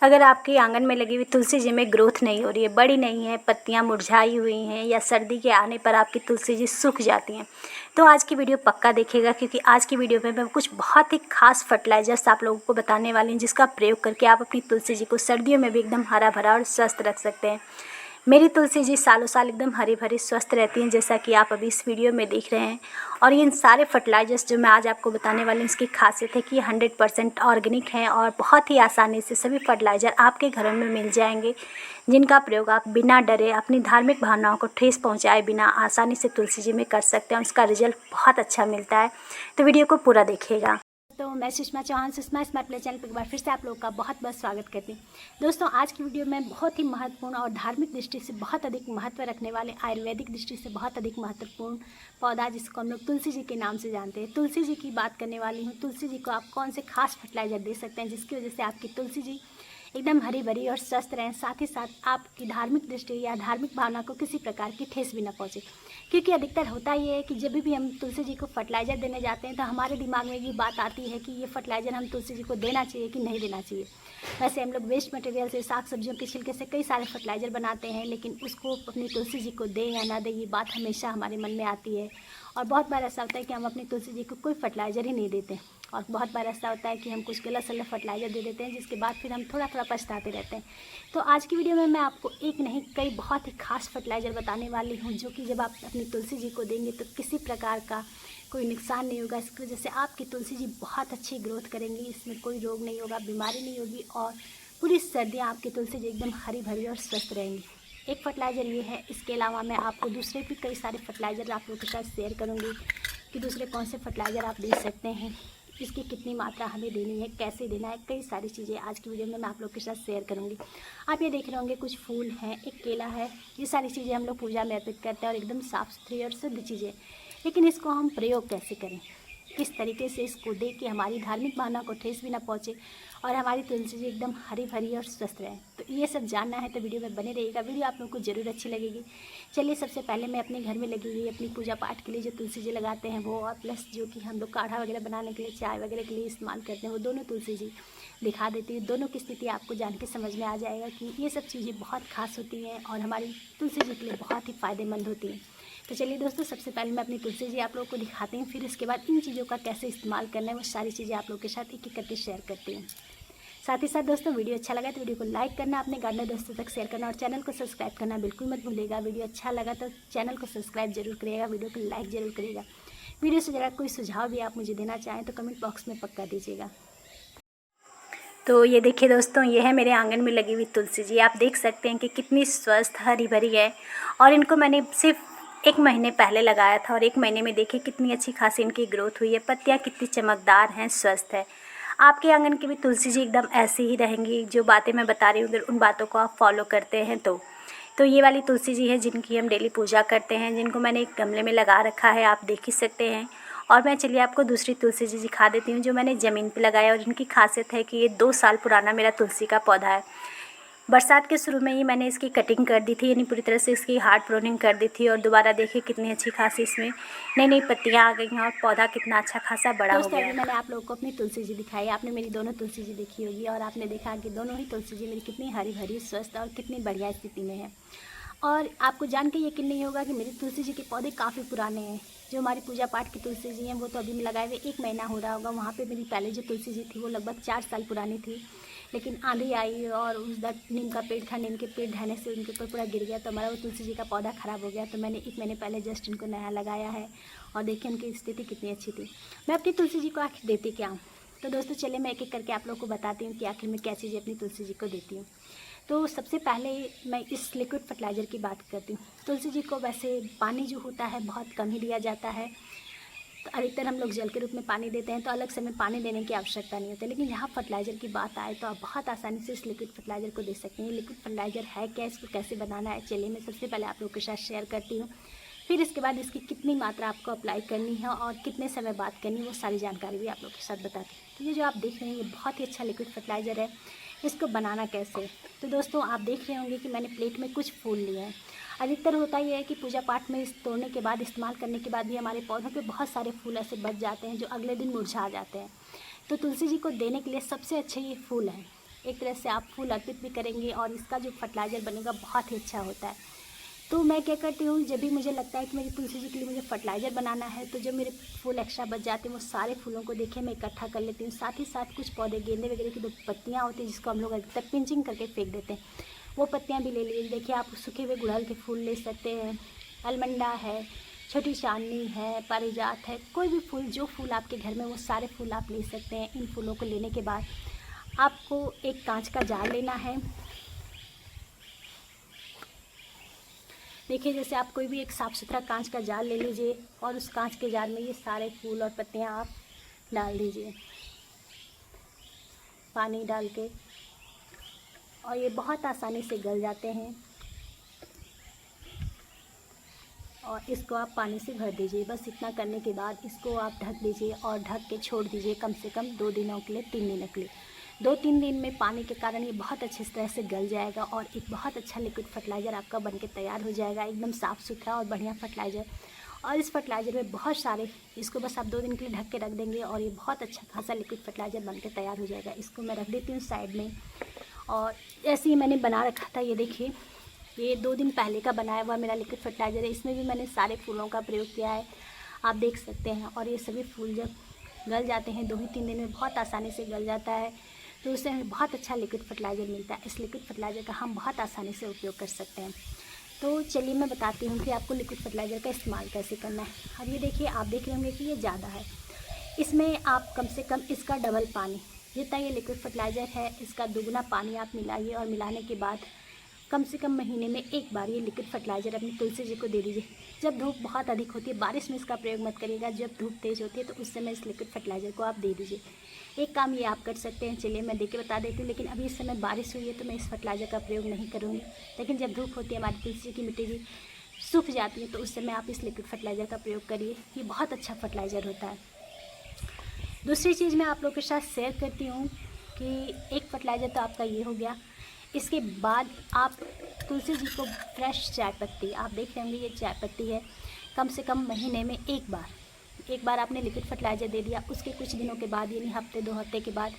अगर आपके आंगन में लगी हुई तुलसी जी में ग्रोथ नहीं हो रही है, बड़ी नहीं है, पत्तियां मुरझाई हुई हैं या सर्दी के आने पर आपकी तुलसी जी सूख जाती हैं, तो आज की वीडियो पक्का देखिएगा, क्योंकि आज की वीडियो में मैं कुछ बहुत ही खास फर्टिलाइजर्स आप लोगों को बताने वाली हूँ, जिसका प्रयोग करके आप अपनी तुलसी जी को सर्दियों में भी एकदम हरा भरा और स्वस्थ रख सकते हैं। मेरी तुलसी जी सालों साल एकदम हरी भरी स्वस्थ रहती हैं, जैसा कि आप अभी इस वीडियो में देख रहे हैं। और इन सारे फर्टिलाइजर्स जो मैं आज आपको बताने वाली हूँ, इसकी खासियत है कि ये 100% ऑर्गेनिक हैं और बहुत ही आसानी से सभी फर्टिलाइज़र आपके घरों में मिल जाएंगे, जिनका प्रयोग आप बिना डरे, अपनी धार्मिक भावनाओं को ठेस पहुँचाए बिना आसानी से तुलसी जी में कर सकते हैं और उसका रिजल्ट बहुत अच्छा मिलता है। तो वीडियो को पूरा देखिएगा। तो मैं Sushma Chauhan, Sushma smart play channel पर एक बार फिर से आप लोगों का बहुत बहुत स्वागत करती हूँ। दोस्तों, आज की वीडियो में बहुत ही महत्वपूर्ण और धार्मिक दृष्टि से बहुत अधिक महत्व रखने वाले, आयुर्वेदिक दृष्टि से बहुत अधिक महत्वपूर्ण पौधा, जिसको हम लोग तुलसी जी के नाम से जानते हैं, तुलसी जी की बात करने वाली हूँ। तुलसी जी को आप कौन से खास फर्टिलाइजर दे सकते हैं जिसकी वजह से आपकी तुलसी जी एकदम हरी भरी और स्वस्थ रहें, साथ ही साथ आपकी धार्मिक दृष्टि या धार्मिक भावना को किसी प्रकार की ठेस भी न पहुँचे। क्योंकि अधिकतर होता ये है कि जब भी हम तुलसी जी को फर्टिलाइज़र देने जाते हैं तो हमारे दिमाग में ये बात आती है कि ये फर्टिलाइज़र हम तुलसी जी को देना चाहिए कि नहीं देना चाहिए। वैसे हम लोग वेस्ट मटेरियल से, साग सब्जियों के छिलके से कई सारे फर्टिलाइज़र बनाते हैं, लेकिन उसको अपनी तुलसी जी को दें या ना दें, ये बात हमेशा हमारे मन में आती है। और बहुत बार ऐसा होता है कि हम अपनी तुलसी जी को कोई फर्टिलाइज़र ही नहीं देते, और बहुत बार ऐसा होता है कि हम कुछ गलत सलत फर्टिलाइज़र दे देते हैं, जिसके बाद फिर हम थोड़ा थोड़ा पछताते रहते हैं। तो आज की वीडियो में मैं आपको एक नहीं कई बहुत ही खास फर्टिलाइज़र बताने वाली हूँ, जो कि जब आप अपनी तुलसी जी को देंगे तो किसी प्रकार का कोई नुकसान नहीं होगा। इसकी वजह से आपकी तुलसी जी बहुत अच्छी ग्रोथ करेंगी, इसमें कोई रोग नहीं होगा, बीमारी नहीं होगी, और पूरी सर्दियाँ आपकी तुलसी जी एकदम हरी भरी और स्वस्थ रहेंगी। एक फर्टिलाइज़र ये है। इसके अलावा मैं आपको दूसरे भी कई सारे फर्टिलाइज़र आप लोगों के साथ शेयर करूँगी कि दूसरे कौन से फर्टिलाइज़र आप दे सकते हैं, इसकी कितनी मात्रा हमें देनी है, कैसे देना है, कई सारी चीज़ें आज की वीडियो में मैं आप लोग के साथ शेयर करूंगी। आप ये देख रहे होंगे कुछ फूल हैं, एक केला है, ये सारी चीज़ें हम लोग पूजा में अर्पित करते हैं और एकदम साफ़ सुथरी और शुद्ध चीज़ें। लेकिन इसको हम प्रयोग कैसे करें, किस तरीके से इसको दे कि हमारी धार्मिक भावना को ठेस भी ना पहुँचे और हमारी तुलसी जी एकदम हरी भरी और स्वस्थ रहे, तो ये सब जानना है तो वीडियो में बने रहिएगा। वीडियो आप लोगों को ज़रूर अच्छी लगेगी। चलिए, सबसे पहले मैं अपने घर में लगी हुई अपनी पूजा पाठ के लिए जो तुलसी जी लगाते हैं वो, और प्लस जो कि हम लोग काढ़ा वगैरह बनाने के लिए, चाय वगैरह के लिए इस्तेमाल करते हैं, वो दोनों तुलसी जी दिखा देती हूँ। दोनों की स्थिति आपको जान के समझ में आ जाएगा कि ये सब चीज़ें बहुत खास होती हैं और हमारी तुलसी जी के लिए बहुत ही फ़ायदेमंद होती हैं। तो चलिए दोस्तों, सबसे पहले मैं अपनी तुलसी जी आप लोगों को दिखाती हूँ, फिर इसके बाद इन चीज़ों का कैसे इस्तेमाल करना है वो सारी चीज़ें आप लोगों के साथ एक एक करके शेयर करती हूँ। साथ ही साथ दोस्तों, वीडियो अच्छा लगा तो वीडियो को लाइक करना, अपने गार्डनर दोस्तों तक शेयर करना और चैनल को सब्सक्राइब करना बिल्कुल मत भूलिएगा। वीडियो अच्छा लगा तो चैनल को सब्सक्राइब जरूर करिएगा, वीडियो को लाइक जरूर करिएगा। वीडियो से ज़रा कोई सुझाव भी आप मुझे देना चाहें तो कमेंट बॉक्स में पक्का दीजिएगा। तो ये देखिए दोस्तों, ये है मेरे आंगन में लगी हुई तुलसी जी। आप देख सकते हैं कि कितनी स्वस्थ हरी भरी है, और इनको मैंने सिर्फ 1 महीने पहले लगाया था और 1 महीने में देखिए कितनी अच्छी खासी इनकी ग्रोथ हुई है। पत्तियाँ कितनी चमकदार हैं, स्वस्थ है। आपके आंगन की भी तुलसी जी एकदम ऐसी ही रहेंगी। जो बातें मैं बता रही हूँ, अगर उन बातों को आप फॉलो करते हैं तो ये वाली तुलसी जी है जिनकी हम डेली पूजा करते हैं, जिनको मैंने एक गमले में लगा रखा है, आप देख ही सकते हैं। और मैं चलिए आपको दूसरी तुलसी जी दिखा देती हूँ जो मैंने ज़मीन पे लगाया, और इनकी खासियत है कि ये 2 साल पुराना मेरा तुलसी का पौधा है। बरसात के शुरू में ही मैंने इसकी कटिंग कर दी थी, यानी पूरी तरह से इसकी हार्ड प्रूनिंग कर दी थी, और दोबारा देखिए कितनी अच्छी खासी इसमें नई नई पत्तियाँ आ गई हैं और पौधा कितना अच्छा खासा बड़ा हो गया है। मैंने आप लोगों को अपनी तुलसी जी दिखाई, आपने मेरी दोनों तुलसी जी देखी होगी और आपने देखा कि दोनों ही तुलसी जी मेरी कितनी हरी भरी, स्वस्थ और कितनी बढ़िया स्थिति में है। और आपको जान के यकीन नहीं होगा कि मेरी तुलसी जी के पौधे काफ़ी पुराने हैं। जो हमारी पूजा पाठ की तुलसी जी हैं वो तो अभी लगाए हुए 1 महीना हो रहा होगा। वहाँ पे मेरी पहले जो तुलसी जी थी वो लगभग 4 साल पुरानी थी, लेकिन आंधी आई और उसका नीम का पेड़ था, नीम के पेड़ ढहने से उनके ऊपर पूरा गिर गया, तो हमारा वो तुलसी जी का पौधा ख़राब हो गया। तो मैंने 1 महीने पहले जस्ट इनको नया लगाया है, और देखिए उनकी स्थिति कितनी अच्छी थी। मैं अपनी तुलसी जी को आखिर देती क्या हूँ, तो दोस्तों चलिए मैं एक एक करके आप लोग को बताती हूँ कि आखिर मैं क्या चीज़ें अपनी तुलसी जी को देती हूँ। तो सबसे पहले मैं इस लिक्विड फर्टिलाइज़र की बात करती हूँ। तुलसी जी को वैसे पानी जो होता है बहुत कम ही दिया जाता है, तो अधिकतर हम लोग जल के रूप में पानी देते हैं, तो अलग से हमें पानी देने की आवश्यकता नहीं होती। लेकिन यहाँ फर्टिलाइज़र की बात आए तो आप बहुत आसानी से इस लिक्विड फर्टिलाइज़र को दे सकते हैं। लिक्विड फर्टिलाइज़र है क्या, इसको कैसे बनाना है, चलिए मैं सबसे पहले आप लोगों के साथ शेयर करती हूँ। फिर इसके बाद इसकी कितनी मात्रा आपको अप्लाई करनी है और कितने समय बाद करनी है, वो सारी जानकारी भी आप लोगों के साथ बताती हूँ। तो ये जो आप देख रहे हैं ये बहुत ही अच्छा लिक्विड फर्टिलाइज़र है। इसको बनाना कैसे, तो दोस्तों आप देख रहे होंगे कि मैंने प्लेट में कुछ फूल लिए हैं। अधिकतर होता यह है कि पूजा पाठ में इस तोड़ने के बाद, इस्तेमाल करने के बाद भी हमारे पौधों पे बहुत सारे फूल ऐसे बच जाते हैं जो अगले दिन मुरझा जाते हैं। तो तुलसी जी को देने के लिए सबसे अच्छे ये फूल हैं। एक तरह से आप फूल अर्पित भी करेंगे और इसका जो फर्टिलाइज़र बनेगा बहुत ही अच्छा होता है। तो मैं क्या करती हूँ, जब भी मुझे लगता है कि मेरी तुलसी जी के लिए मुझे फर्टिलाइज़र बनाना है, तो जब मेरे फूल एक्स्ट्रा बच जाते हैं वो सारे फूलों को देखिए मैं इकट्ठा कर लेती हूँ। साथ ही साथ कुछ पौधे गेंदे वगैरह की जो पत्तियाँ होती हैं जिसको हम लोग अधिकतर पिंचिंग करके फेंक देते हैं, वो पत्तियाँ भी ले लीजिए। देखिए आप सूखे हुए गुड़हल के फूल ले सकते हैं, अलमंडा है, छोटी चांदनी है, पारिजात है, कोई भी फूल, जो फूल आपके घर में वो सारे फूल आप ले सकते हैं। इन फूलों को लेने के बाद आपको एक कांच का जार लेना है। देखिए जैसे आप कोई भी एक साफ़ सुथरा कांच का जार ले लीजिए और उस कांच के जार में ये सारे फूल और पत्तियां आप डाल दीजिए पानी डाल के, और ये बहुत आसानी से गल जाते हैं। और इसको आप पानी से भर दीजिए। बस इतना करने के बाद इसको आप ढक दीजिए और ढक के छोड़ दीजिए कम से कम 2 दिनों के लिए, 3 दिनों के लिए। 2-3 दिन में पानी के कारण ये बहुत अच्छी तरह से गल जाएगा और एक बहुत अच्छा लिक्विड फर्टिलाइज़र आपका बनके तैयार हो जाएगा, एकदम साफ़ सुथरा और बढ़िया फर्टिलाइज़र। और इस फर्टिलाइज़र में बहुत सारे, इसको बस आप 2 दिन के लिए ढक के रख देंगे और ये बहुत अच्छा खासा लिक्विड फर्टिलाइज़र बनके तैयार हो जाएगा। इसको मैं रख देती हूँ साइड में। और ऐसे ही मैंने बना रखा था, ये देखिए ये 2 दिन पहले का बनाया हुआ मेरा लिक्विड फर्टिलाइज़र है। इसमें भी मैंने सारे फूलों का प्रयोग किया है, आप देख सकते हैं। और ये सभी फूल जब गल जाते हैं 2 ही 3 दिन में, बहुत आसानी से गल जाता है, तो उससे हमें बहुत अच्छा लिक्विड फर्टिलाइज़र मिलता है। इस लिक्विड फर्टिलाइज़र का हम बहुत आसानी से उपयोग कर सकते हैं। तो चलिए मैं बताती हूँ कि आपको लिक्विड फर्टिलाइज़र का इस्तेमाल कैसे करना है। अब ये देखिए आप देख रहे होंगे कि ये ज़्यादा है, इसमें आप कम से कम इसका डबल पानी, जितना ये लिक्विड फर्टिलाइज़र है इसका दुगना पानी आप मिलाइए। और मिलाने के बाद कम से कम महीने में एक बार ये लिक्विड फर्टिलाइज़र अपनी तुलसी जी को दे दीजिए। जब धूप बहुत अधिक होती है, बारिश में इसका प्रयोग मत करिएगा, जब धूप तेज़ होती है तो उस समय इस लिक्विड फर्टिलाइज़र को आप दे दीजिए। एक काम ये आप कर सकते हैं, चलिए मैं दे के बता देती हूँ, लेकिन अभी इस समय बारिश हुई है तो मैं इस फर्टिलाइज़र का प्रयोग नहीं करूँगी। लेकिन जब धूप होती है, हमारी तुलसी जी की मिट्टी जी सूख जाती है, तो उस समय आप इस लिक्विड फर्टिलाइज़र का प्रयोग करिए, ये बहुत अच्छा फर्टिलाइज़र होता है। दूसरी चीज़ मैं आप लोगों के साथ शेयर करती हूँ कि एक फर्टिलाइज़र तो आपका ये हो गया, इसके बाद आप तुलसी जी को फ्रेश चाय पत्ती, आप देख रहे होंगे ये चाय पत्ती है, कम से कम महीने में एक बार आपने लिक्विड फर्टिलाइज़र दे दिया, उसके कुछ दिनों के बाद यानी हफ्ते 2 हफ्ते के बाद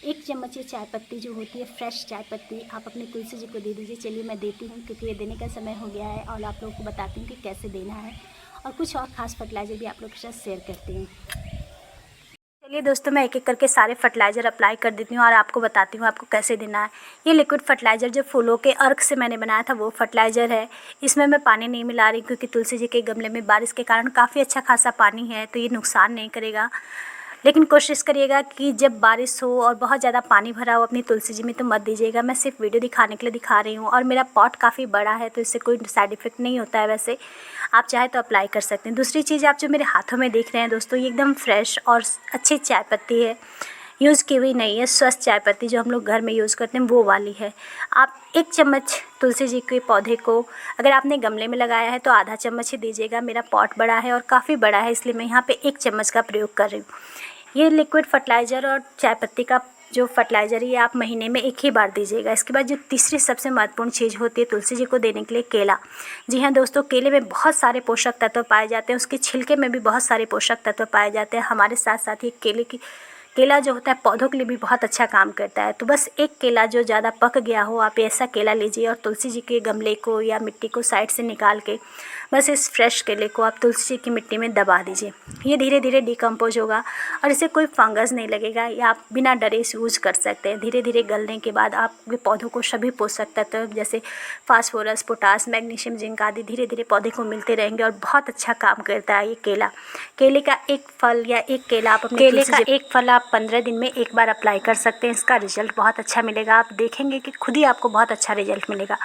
1 चम्मच ये चाय पत्ती जो होती है, फ्रेश चाय पत्ती, आप अपनी तुलसी जी को दे दीजिए। चलिए मैं देती हूँ क्योंकि ये देने का समय हो गया है और आप लोगों को बताती हूँ कि कैसे देना है, और कुछ और ख़ास फर्टिलाइज़र भी आप लोगों के साथ शेयर करती हूँ। चलिए दोस्तों मैं एक एक करके सारे फर्टिलाइज़र अप्लाई कर देती हूँ और आपको बताती हूँ आपको कैसे देना है। ये लिक्विड फर्टिलाइज़र जो फूलों के अर्क से मैंने बनाया था वो फर्टिलाइज़र है। इसमें मैं पानी नहीं मिला रही क्योंकि तुलसी जी के गमले में बारिश के कारण काफ़ी अच्छा खासा पानी है, तो ये नुकसान नहीं करेगा। लेकिन कोशिश करिएगा कि जब बारिश हो और बहुत ज़्यादा पानी भरा हो अपनी तुलसी जी में तो मत दीजिएगा। मैं सिर्फ वीडियो दिखाने के लिए दिखा रही हूँ और मेरा पॉट काफ़ी बड़ा है तो इससे कोई साइड इफ़ेक्ट नहीं होता है। वैसे आप चाहे तो अप्लाई कर सकते हैं। दूसरी चीज़ आप जो मेरे हाथों में देख रहे हैं दोस्तों, ये एकदम फ्रेश और अच्छी चाय पत्ती है, यूज़ की हुई नहीं है, स्वस्थ चाय पत्ती जो हम लोग घर में यूज़ करते हैं वो वाली है। आप 1 चम्मच तुलसी जी के पौधे को, अगर आपने गमले में लगाया है तो आधा चम्मच ही दीजिएगा। मेरा पॉट बड़ा है और काफ़ी बड़ा है इसलिए मैं यहाँ पे 1 चम्मच का प्रयोग कर रही हूँ। ये लिक्विड फर्टिलाइज़र और चाय पत्ती का जो फर्टिलाइज़र है ये आप महीने में 1 ही बार दीजिएगा। इसके बाद जो तीसरी सबसे महत्वपूर्ण चीज़ होती है तुलसी जी को देने के लिए, केला। जी हाँ दोस्तों, केले में बहुत सारे पोषक तत्व पाए जाते हैं, उसके छिलके में भी बहुत सारे पोषक तत्व पाए जाते हैं। हमारे साथ साथ ही केला जो होता है पौधों के लिए भी बहुत अच्छा काम करता है। तो बस एक केला जो ज़्यादा पक गया हो, आप ऐसा केला लीजिए और तुलसी जी के गमले को या मिट्टी को साइड से निकाल के बस इस फ्रेश केले को आप तुलसी जी की मिट्टी में दबा दीजिए। ये धीरे धीरे डिकम्पोज होगा और इससे कोई फंगस नहीं लगेगा, या आप बिना डरे इसे यूज़ कर सकते हैं। धीरे धीरे गलने के बाद आपके पौधों को सभी पोषक तत्व जैसे फास्फोरस, पोटास, मैग्नीशियम, जिंक आदि धीरे धीरे पौधे को मिलते रहेंगे और बहुत अच्छा काम करता है ये केला। केले का एक फल या एक केला आप अपने केले का एक फल आप 15 दिन में एक बार अप्लाई कर सकते हैं। इसका रिजल्ट बहुत अच्छा मिलेगा, आप देखेंगे कि खुद ही आपको बहुत अच्छा रिजल्ट मिलेगा।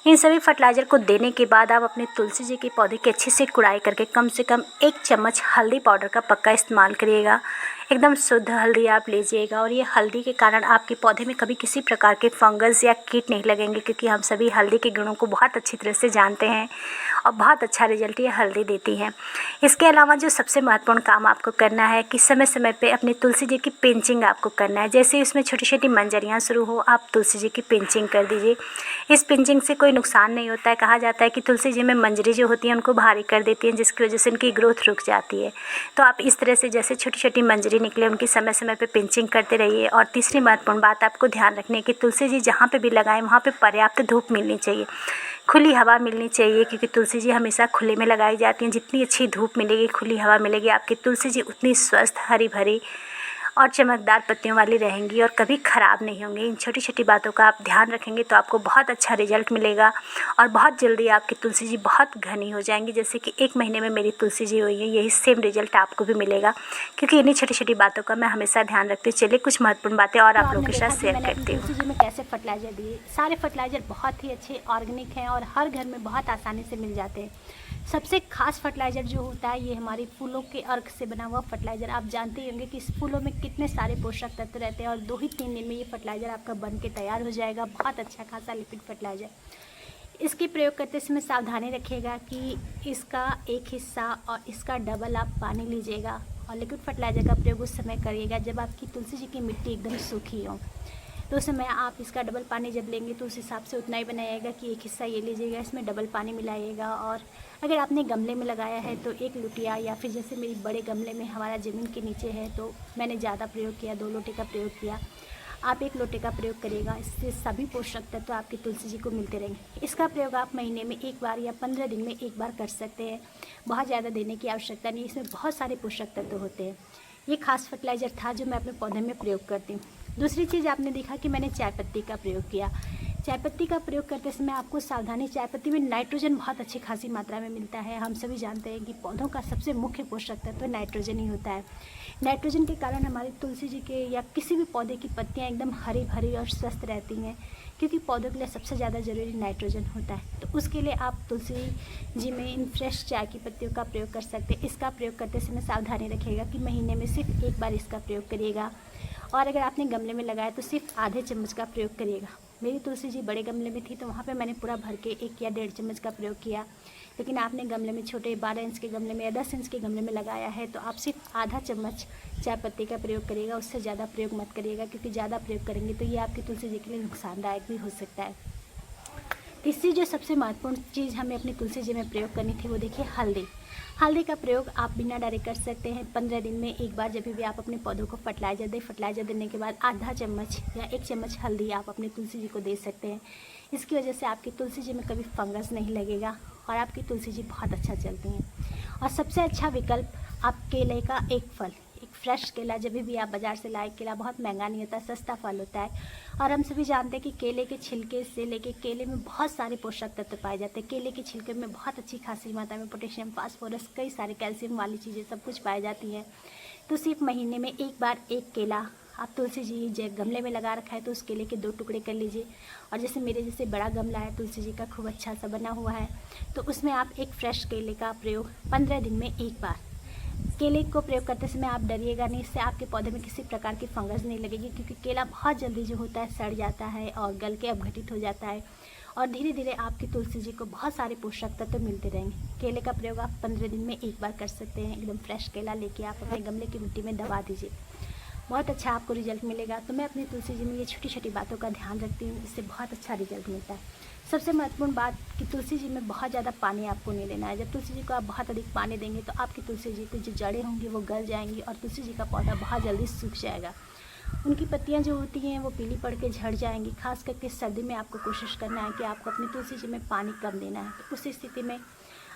इन सभी फर्टिलाइज़र को देने के बाद आप अपने तुलसी जी के पौधे की अच्छे से गुड़ाई करके कम से कम 1 चम्मच हल्दी पाउडर का पक्का इस्तेमाल करिएगा। एकदम शुद्ध हल्दी आप लीजिएगा और ये हल्दी के कारण आपके पौधे में कभी किसी प्रकार के फंगस या कीट नहीं लगेंगे, क्योंकि हम सभी हल्दी के गुणों को बहुत अच्छी तरह से जानते हैं और बहुत अच्छा रिजल्ट ये हल्दी देती है। इसके अलावा जो सबसे महत्वपूर्ण काम आपको करना है कि समय समय पे अपनी तुलसी जी की पिंचिंग आपको करना है। जैसे इसमें छोटी छोटी मंजरियाँ शुरू हो, आप तुलसी जी की पिंचिंग कर दीजिए। इस पिंचिंग से कोई नुकसान नहीं होता है। कहा जाता है कि तुलसी जी में मंजरी जो होती है उनको भारी कर देती हैं, जिसकी वजह से उनकी ग्रोथ रुक जाती है। तो आप इस तरह से जैसे छोटी छोटी मंजरी चेरी निकले उनकी समय समय पे पिंचिंग करते रहिए। और तीसरी महत्वपूर्ण बात आपको ध्यान रखनी है कि तुलसी जी जहाँ पे भी लगाएं वहाँ पे पर्याप्त धूप मिलनी चाहिए, खुली हवा मिलनी चाहिए, क्योंकि तुलसी जी हमेशा खुले में लगाई जाती हैं। जितनी अच्छी धूप मिलेगी, खुली हवा मिलेगी, आपकी तुलसी जी उतनी स्वस्थ, हरी भरी और चमकदार पत्तियों वाली रहेंगी और कभी ख़राब नहीं होंगी। इन छोटी छोटी बातों का आप ध्यान रखेंगे तो आपको बहुत अच्छा रिजल्ट मिलेगा और बहुत जल्दी आपकी तुलसी जी बहुत घनी हो जाएंगी। जैसे कि 1 महीने में मेरी तुलसी जी हुई है, यही सेम रिजल्ट आपको भी मिलेगा, क्योंकि इन्हीं छोटी छोटी बातों का मैं हमेशा ध्यान रखती हूँ। चलिए कुछ महत्वपूर्ण बातें और आप लोगों के साथ शेयर करती हूँ। तुलसी जी में कैसे फर्टिलाइज़र दिए। सारे फर्टिलाइज़र बहुत ही अच्छे ऑर्गेनिक हैं और हर घर में बहुत आसानी से मिल जाते हैं। सबसे खास फर्टिलाइज़र जो होता है ये हमारे फूलों के अर्क से बना हुआ फर्टिलाइज़र। आप जानते ही होंगे कि इस फूलों में कितने सारे पोषक तत्व रहते हैं और 2 ही 3 दिन में ये फर्टिलाइज़र आपका बन के तैयार हो जाएगा। बहुत अच्छा खासा लिक्विड फर्टिलाइज़र। इसके प्रयोग करते समय सावधानी रखिएगा कि इसका एक हिस्सा और इसका डबल आप पानी लीजिएगा और लिक्विड फर्टिलाइज़र का प्रयोग उस समय करिएगा जब आपकी तुलसी जी की मिट्टी एकदम सूखी हो। तो उस समय आप इसका डबल पानी जब लेंगे तो उस हिसाब से उतना ही बनाइएगा कि एक हिस्सा ये लीजिएगा, इसमें डबल पानी मिलाइएगा। और अगर आपने गमले में लगाया है तो 1 लोटिया, या फिर जैसे मेरी बड़े गमले में हमारा ज़मीन के नीचे है तो मैंने ज़्यादा प्रयोग किया, 2 लोटे का प्रयोग किया। आप 1 लोटे का प्रयोग करिएगा, इससे सभी पोषक तत्व आपकी तुलसी जी को मिलते रहेंगे। इसका प्रयोग आप महीने में 1 बार या 15 दिन में 1 बार कर सकते हैं। बहुत ज़्यादा देने की आवश्यकता नहीं, इसमें बहुत सारे पोषक तत्व होते हैं। ये खास फर्टिलाइज़र था जो मैं अपने पौधे में प्रयोग करती हूँ। दूसरी चीज़ आपने देखा कि मैंने चाय पत्ती का प्रयोग किया। चाय पत्ती का प्रयोग करते समय आपको सावधानी, चाय पत्ती में नाइट्रोजन बहुत अच्छी खासी मात्रा में मिलता है। हम सभी जानते हैं कि पौधों का सबसे मुख्य पोषक तत्व नाइट्रोजन ही होता है। नाइट्रोजन के कारण हमारी तुलसी जी के या किसी भी पौधे की पत्तियाँ एकदम हरी भरी और स्वस्थ रहती हैं, क्योंकि पौधों के लिए सबसे ज़्यादा ज़रूरी नाइट्रोजन होता है। तो उसके लिए आप तुलसी जी में इन फ्रेश चाय की पत्तियों का प्रयोग कर सकते हैं। इसका प्रयोग करते समय सावधानी रखिएगा कि महीने में सिर्फ 1 बार इसका प्रयोग करिएगा और अगर आपने गमले में लगाया तो सिर्फ आधे चम्मच का प्रयोग करिएगा। मेरी तुलसी जी बड़े गमले में थी तो वहाँ पे मैंने पूरा भर के 1 या 1.5 चम्मच का प्रयोग किया। लेकिन आपने गमले में छोटे 12 इंच के गमले में या 10 इंच के गमले में लगाया है तो आप सिर्फ आधा चम्मच चाय पत्ती का प्रयोग करिएगा, उससे ज़्यादा प्रयोग मत करिएगा, क्योंकि ज़्यादा प्रयोग करेंगे तो ये आपकी तुलसी जी के लिए नुकसानदायक भी हो सकता है। तीसरी जो सबसे महत्वपूर्ण चीज़ हमें अपनी तुलसी जी में प्रयोग करनी थी वो देखिए हल्दी। हल्दी का प्रयोग आप बिना डरे कर सकते हैं। 15 दिन में 1 बार जब भी आप अपने पौधों को फर्टिलाइज़र दें, फर्टिलाइज़र देने के बाद आधा चम्मच या 1 चम्मच हल्दी आप अपनी तुलसी जी को दे सकते हैं। इसकी वजह से आपकी तुलसी जी में कभी फंगस नहीं लगेगा और आपकी तुलसी जी बहुत अच्छा चलती हैं। और सबसे अच्छा विकल्प आप केले का एक फल, एक फ्रेश केला, जब भी आप बाज़ार से लाए, केला बहुत महंगा नहीं होता, सस्ता फल होता है। और हम सभी जानते हैं कि केले के छिलके से लेके केले में बहुत सारे पोषक तत्व पाए जाते हैं। केले के छिलके में बहुत अच्छी खासी मात्रा में पोटेशियम, फास्फोरस, कई सारे कैल्शियम वाली चीज़ें सब कुछ पाई जाती हैं। तो सिर्फ महीने में 1 बार 1 केला आप तुलसी जी गमले में लगा रखा है तो उस केले के 2 टुकड़े कर लीजिए। और जैसे मेरे जैसे बड़ा गमला है तुलसी जी का खूब अच्छा सा बना हुआ है तो उसमें आप एक फ्रेश केले का प्रयोग 15 दिन में 1 बार। केले को प्रयोग करते समय आप डरिएगा नहीं, इससे आपके पौधे में किसी प्रकार की फंगस नहीं लगेगी, क्योंकि केला बहुत जल्दी जो होता है सड़ जाता है और गल के अपघटित हो जाता है और धीरे धीरे आपकी तुलसी जी को बहुत सारे पोषक तत्व मिलते रहेंगे। केले का प्रयोग आप 15 दिन में 1 बार कर सकते हैं। एकदम फ्रेश केला लेके आप अपने गमले की मिट्टी में दबा दीजिए, बहुत अच्छा आपको रिजल्ट मिलेगा। तो मैं अपनी तुलसी जी में ये छोटी छोटी बातों का ध्यान रखती हूँ, इससे बहुत अच्छा रिजल्ट मिलता है। सबसे महत्वपूर्ण बात कि तुलसी जी में बहुत ज़्यादा पानी आपको नहीं देना है। जब तुलसी जी को आप बहुत अधिक पानी देंगे तो आपकी तुलसी जी की जो जड़ें होंगी वो गल जाएंगी और तुलसी जी का पौधा बहुत जल्दी सूख जाएगा। उनकी पत्तियां जो होती हैं वो पीली पड़ के झड़ जाएंगी। खास करके सर्दी में आपको कोशिश करना है कि आपको अपनी तुलसी जी में पानी कम देना है। तो उस स्थिति में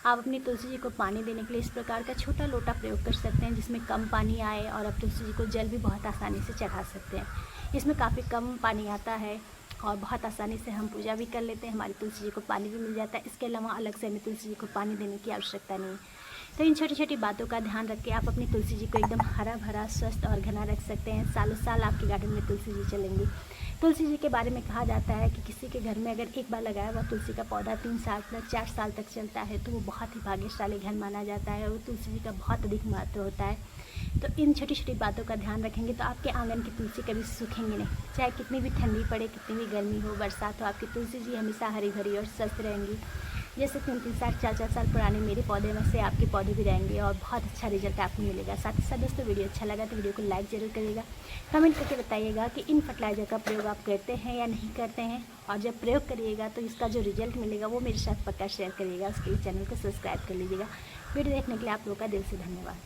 आप अपनी तुलसी जी को पानी देने के लिए इस प्रकार का छोटा लोटा प्रयोग कर सकते हैं जिसमें कम पानी आए और आप तुलसी जी को जल भी बहुत आसानी से चढ़ा सकते हैं। इसमें काफ़ी कम पानी आता है और बहुत आसानी से हम पूजा भी कर लेते हैं, हमारी तुलसी जी को पानी भी मिल जाता है। इसके अलावा अलग से हमें तुलसी जी को पानी देने की आवश्यकता नहीं। तो इन छोटी छोटी बातों का ध्यान रख के आप अपनी तुलसी जी को एकदम हरा भरा, स्वस्थ और घना रख सकते हैं। सालों साल आपके गार्डन में तुलसी जी चलेंगी। तुलसी जी के बारे में कहा जाता है कि किसी के घर में अगर एक बार लगाया हुआ तुलसी का पौधा 3 साल तक, 4 साल तक चलता है तो वो बहुत ही भाग्यशाली घर माना जाता है और वो तुलसी जी का बहुत अधिक महत्व होता है। तो इन छोटी छोटी बातों का ध्यान रखेंगे तो आपके आंगन की तुलसी कभी सूखेंगे नहीं। चाहे कितनी भी ठंडी पड़े, कितनी भी गर्मी हो, बरसात हो, आपकी तुलसी जी हमेशा हरी भरी और स्वस्थ रहेंगी। जैसे 3-3 साल, 4-4 साल पुराने मेरे पौधे में से आपके पौधे भी रहेंगे और बहुत अच्छा रिजल्ट आपको मिलेगा। साथ ही साथ दोस्तों वीडियो अच्छा लगा तो वीडियो को लाइक ज़रूर करिएगा। कमेंट करके बताइएगा कि इन फर्टिलाइज़र का प्रयोग आप करते हैं या नहीं करते हैं, और जब प्रयोग करिएगा तो इसका जो रिजल्ट मिलेगा वो मेरे साथ पक्का शेयर करिएगा। उसके लिए चैनल को सब्सक्राइब कर लीजिएगा। वीडियो देखने के लिए आप लोगों का दिल से धन्यवाद।